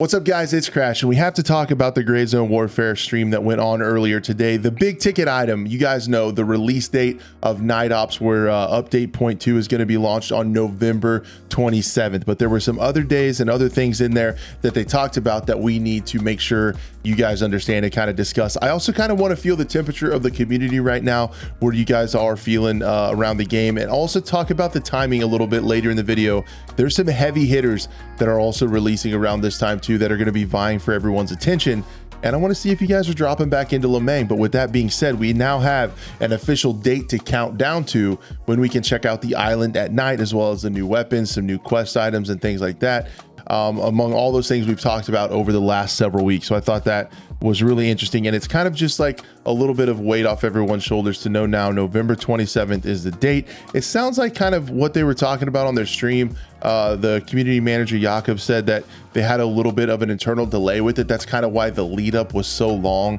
What's up, guys? It's Crash, and we have to talk about the Gray Zone Warfare stream that went on earlier today. The big ticket item, you guys know the release date of Night Ops, where update point 2 is going to be launched on November 27th. But there were some other days and other things in there that they talked about that we need to make sure you guys understand and kind of discuss. I also kind of want to feel the temperature of the community right now, where you guys are feeling around the game, and also talk about the timing a little bit later in the video. There's some heavy hitters that are also releasing around this time too, that are going to be vying for everyone's attention. And I want to see if you guys are dropping back into Lemang. But with that being said, we now have an official date to count down to when we can check out the island at night, as well as the new weapons, some new quest items and things like that. Among all those things we've talked about over the last several weeks. So I thought that was really interesting, and it's kind of just like a little bit of weight off everyone's shoulders to know now November 27th is the date. It sounds like kind of what they were talking about on their stream. The community manager Jakob said that they had a little bit of an internal delay with it. That's kind of why the lead up was so long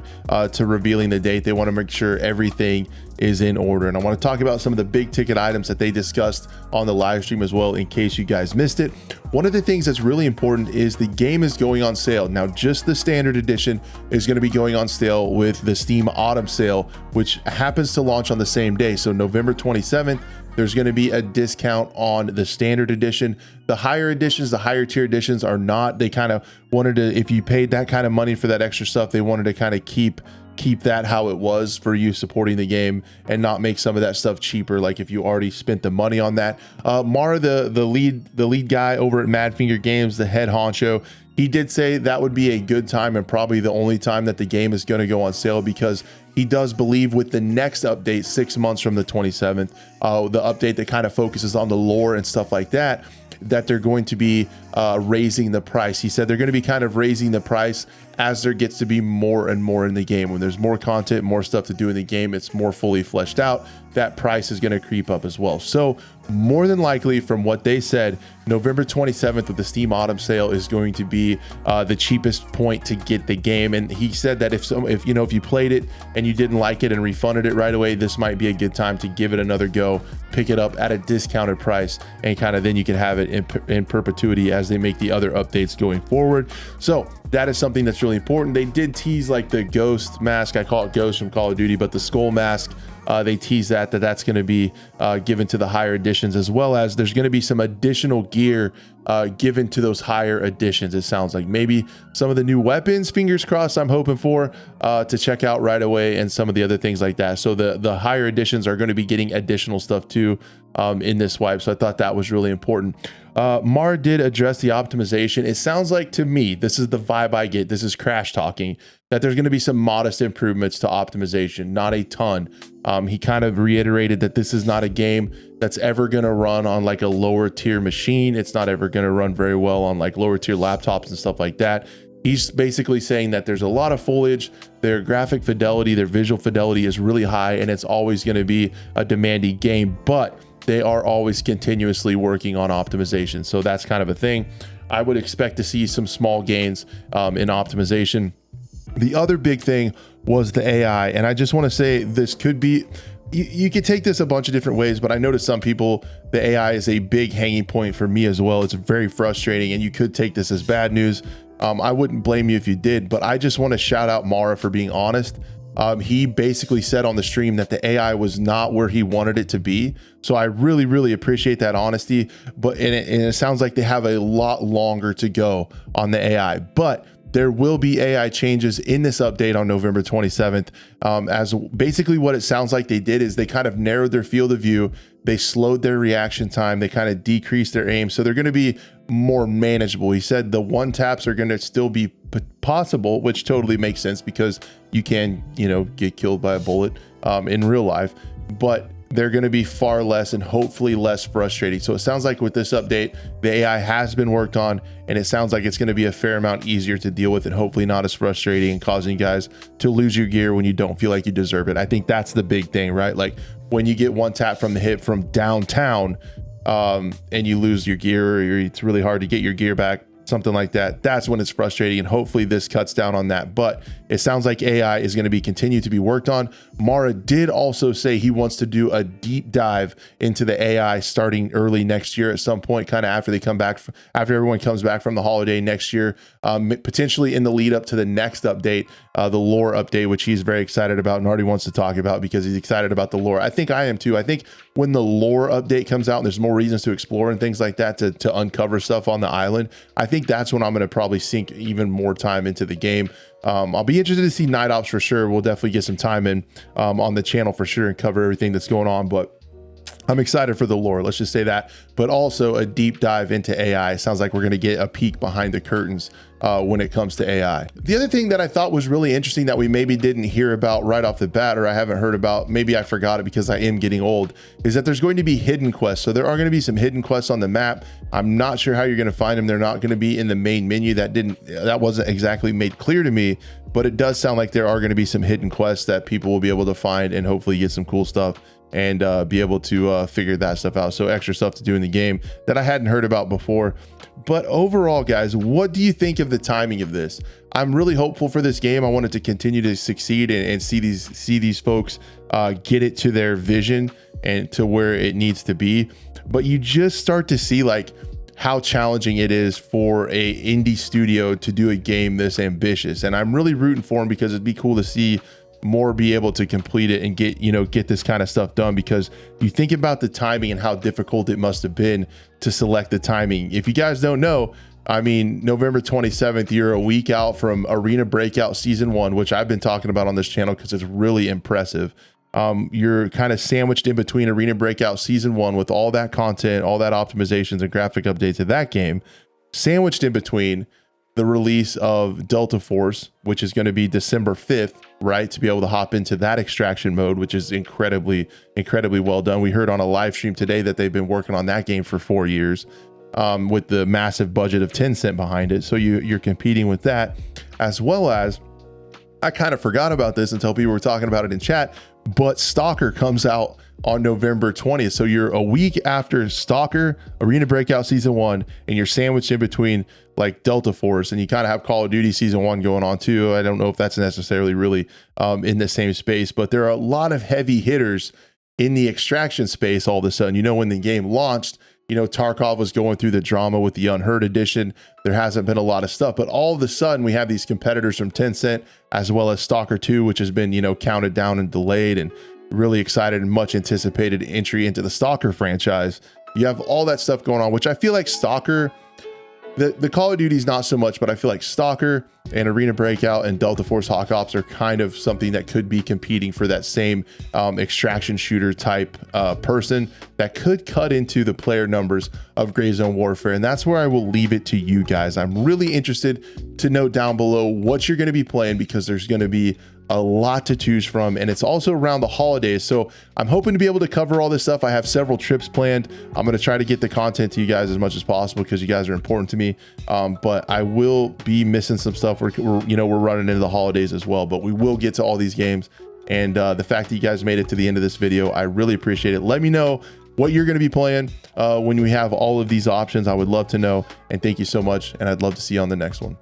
to revealing the date. They want to make sure everything is in order. And I want to talk about some of the big ticket items that they discussed on the live stream as well, in case you guys missed it. One of the things that's really important is the game is going on sale. Now, just the standard edition is going to be going on sale with the Steam Autumn sale, which happens to launch on the same day. So November 27th, there's going to be a discount on the standard edition. The higher editions, the higher tier editions are not. They kind of wanted to, if you paid that kind of money for that extra stuff, they wanted to kind of keep that how it was for you supporting the game and not make some of that stuff cheaper, like if you already spent the money on that. Mara, the lead guy over at Madfinger Games, the head honcho, he did say that would be a good time and probably the only time that the game is going to go on sale, because he does believe with the next update 6 months from the 27th, the update that kind of focuses on the lore and stuff like that, that they're going to be raising the price. He said they're going to be kind of raising the price as there gets to be more and more in the game. When there's more content, more stuff to do in the game, it's more fully fleshed out, that price is going to creep up as well. So more than likely, from what they said, November 27th with the Steam Autumn sale is going to be the cheapest point to get the game. And he said that if you played it and you didn't like it and refunded it right away, this might be a good time to give it another go, pick it up at a discounted price, and kind of then you can have it in perpetuity as they make the other updates going forward. So that is something that's really important. They did tease like the ghost mask. I call it ghost from Call of Duty, but the skull mask, they tease that's going to be given to the higher editions, as well as there's going to be some additional gear given to those higher editions. It sounds like maybe some of the new weapons, fingers crossed, I'm hoping for to check out right away, and some of the other things like that. So the higher editions are going to be getting additional stuff too in this wipe. So I thought that was really important. Mar did address the optimization. It sounds like to me, this is the vibe I get, this is Crash talking, that there's going to be some modest improvements to optimization, not a ton. He kind of reiterated that this is not a game that's ever going to run on like a lower tier machine. It's not ever going to run very well on like lower tier laptops and stuff like that. He's basically saying that there's a lot of foliage, their graphic fidelity, their visual fidelity is really high, and it's always going to be a demanding game, but they are always continuously working on optimization. So that's kind of a thing. I would expect to see some small gains in optimization. The other big thing was the AI. And I just want to say, this could be, you could take this a bunch of different ways, but I noticed some people, the AI is a big hanging point for me as well. It's very frustrating, and you could take this as bad news. I wouldn't blame you if you did, but I just want to shout out Mara for being honest. He basically said on the stream that the AI was not where he wanted it to be. So I really, really appreciate that honesty. But and it sounds like they have a lot longer to go on the AI, but there will be AI changes in this update on November 27th. As basically what it sounds like they did is they kind of narrowed their field of view. They slowed their reaction time. They kind of decreased their aim. So they're going to be more manageable. He said the one taps are going to still be possible, which totally makes sense because you can, get killed by a bullet in real life, but they're going to be far less and hopefully less frustrating. So it sounds like with this update, the AI has been worked on, and it sounds like it's going to be a fair amount easier to deal with and hopefully not as frustrating and causing you guys to lose your gear when you don't feel like you deserve it. I think that's the big thing, right? Like when you get one tap from the hip from downtown and you lose your gear, or it's really hard to get your gear back, something like that, that's when it's frustrating. And hopefully this cuts down on that. But it sounds like AI is going to be continued to be worked on. Mara did also say he wants to do a deep dive into the AI starting early next year at some point, kind of after they come back, after everyone comes back from the holiday next year, potentially in the lead up to the next update, the lore update, which he's very excited about and already wants to talk about because he's excited about the lore. I think I am too. I think when the lore update comes out and there's more reasons to explore and things like that to uncover stuff on the island, I think that's when I'm going to probably sink even more time into the game. I'll be interested to see Night Ops for sure. We'll definitely get some time in on the channel for sure and cover everything that's going on, but I'm excited for the lore, let's just say that, but also a deep dive into AI. It sounds like we're going to get a peek behind the curtains when it comes to AI. The other thing that I thought was really interesting that we maybe didn't hear about right off the bat, or I haven't heard about, maybe I forgot it because I am getting old, is that there's going to be hidden quests. So there are going to be some hidden quests on the map. I'm not sure how you're going to find them. They're not going to be in the main menu. That wasn't exactly made clear to me, but it does sound like there are going to be some hidden quests that people will be able to find and hopefully get some cool stuff and be able to figure that stuff out. So extra stuff to do in the game that I hadn't heard about before. But overall, guys, what do you think of the timing of this? I'm really hopeful for this game. I want it to continue to succeed and see these folks get it to their vision and to where it needs to be. But you just start to see like how challenging it is for a indie studio to do a game this ambitious. And I'm really rooting for them because it'd be cool to see more be able to complete it and get this kind of stuff done, because you think about the timing and how difficult it must have been to select the timing. If you guys don't know, I mean, November 27th, you're a week out from Arena Breakout Season 1, which I've been talking about on this channel because it's really impressive. You're kind of sandwiched in between Arena Breakout Season 1 with all that content, all that optimizations and graphic updates of that game, sandwiched in between the release of Delta Force, which is going to be December 5th, right? To be able to hop into that extraction mode, which is incredibly well done. We heard on a live stream today that they've been working on that game for 4 years with the massive budget of Tencent behind it. So you're competing with that, as well as, I kind of forgot about this until people were talking about it in chat, but Stalker comes out on November 20th. So you're a week after Stalker, Arena Breakout Season 1, and you're sandwiched in between like Delta Force, and you kind of have Call of Duty Season 1 going on too. I don't know if that's necessarily really in the same space, but there are a lot of heavy hitters in the extraction space all of a sudden. When the game launched, Tarkov was going through the drama with the Unheard Edition. There hasn't been a lot of stuff, but all of a sudden we have these competitors from Tencent, as well as Stalker 2, which has been, counted down and delayed, and really excited and much anticipated entry into the Stalker franchise. You have all that stuff going on, which I feel like Stalker, the Call of Duty's not so much, but I feel like Stalker and Arena Breakout and Delta Force Hawk Ops are kind of something that could be competing for that same extraction shooter type person that could cut into the player numbers of Gray Zone Warfare. And that's where I will leave it to you guys. I'm really interested to know down below what you're going to be playing, because there's going to be a lot to choose from, and it's also around the holidays. So I'm hoping to be able to cover all this stuff. I have several trips planned. I'm going to try to get the content to you guys as much as possible because you guys are important to me. But I will be missing some stuff. We're running into the holidays as well, but we will get to all these games. And the fact that you guys made it to the end of this video, I really appreciate it. Let me know what you're going to be playing when we have all of these options. I would love to know, and thank you so much. And I'd love to see you on the next one.